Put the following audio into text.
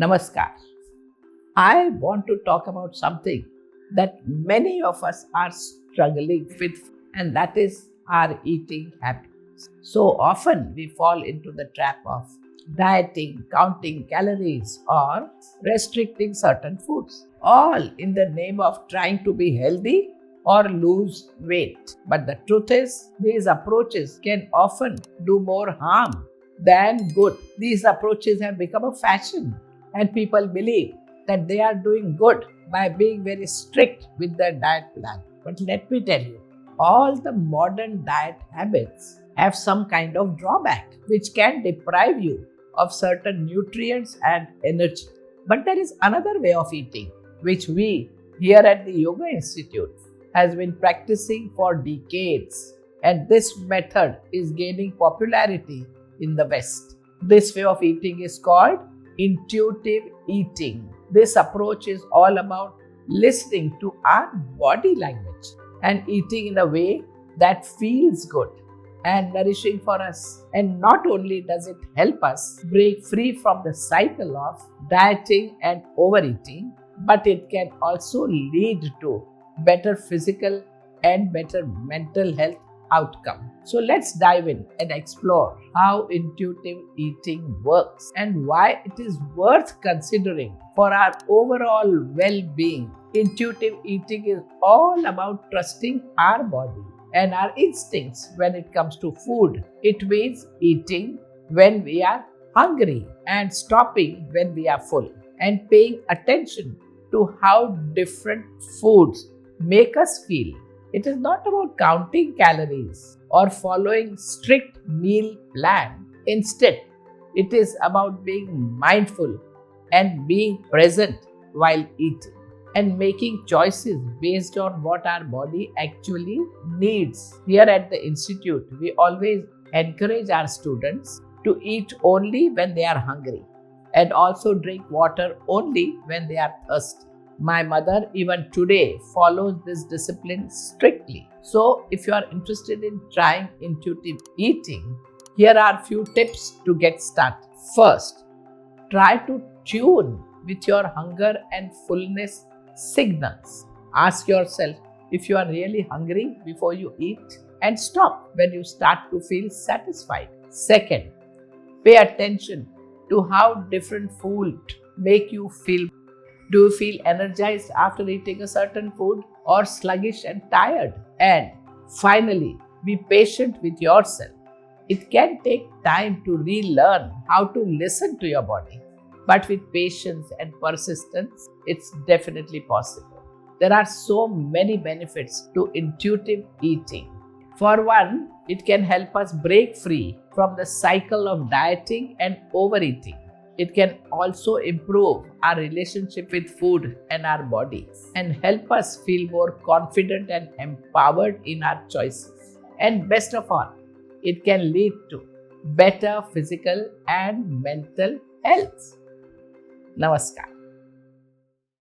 Namaskar. I want to talk about something that many of us are struggling with, and that is our eating habits. So often we fall into the trap of dieting, counting calories, or restricting certain foods, all in the name of trying to be healthy or lose weight. But the truth is, these approaches can often do more harm than good. These approaches have become a fashion, and people believe that they are doing good by being very strict with their diet plan. But let me tell you, all the modern diet habits have some kind of drawback which can deprive you of certain nutrients and energy. But there is another way of eating which we here at the Yoga Institute has been practicing for decades, and this method is gaining popularity in the West. This way of eating is called intuitive eating. This approach is all about listening to our body language and eating in a way that feels good and nourishing for us. And not only does it help us break free from the cycle of dieting and overeating, but it can also lead to better physical and better mental health outcome. So let's dive in and explore how intuitive eating works and why it is worth considering for our overall well-being. Intuitive eating is all about trusting our body and our instincts when it comes to food. It means eating when we are hungry and stopping when we are full, and paying attention to how different foods make us feel. It is not about counting calories or following strict meal plan. Instead, it is about being mindful and being present while eating and making choices based on what our body actually needs. Here at the Institute, we always encourage our students to eat only when they are hungry and also drink water only when they are thirsty. My mother even today follows this discipline strictly. So if you are interested in trying intuitive eating, here are a few tips to get started. First, try to tune with your hunger and fullness signals. Ask yourself if you are really hungry before you eat, and stop when you start to feel satisfied. Second, pay attention to how different food make you feel. Do you feel energized after eating a certain food or sluggish and tired? And finally, be patient with yourself. It can take time to relearn how to listen to your body, but with patience and persistence, it's definitely possible. There are so many benefits to intuitive eating. For one, it can help us break free from the cycle of dieting and overeating. It can also improve our relationship with food and our body and help us feel more confident and empowered in our choices. And best of all, it can lead to better physical and mental health. Namaskar.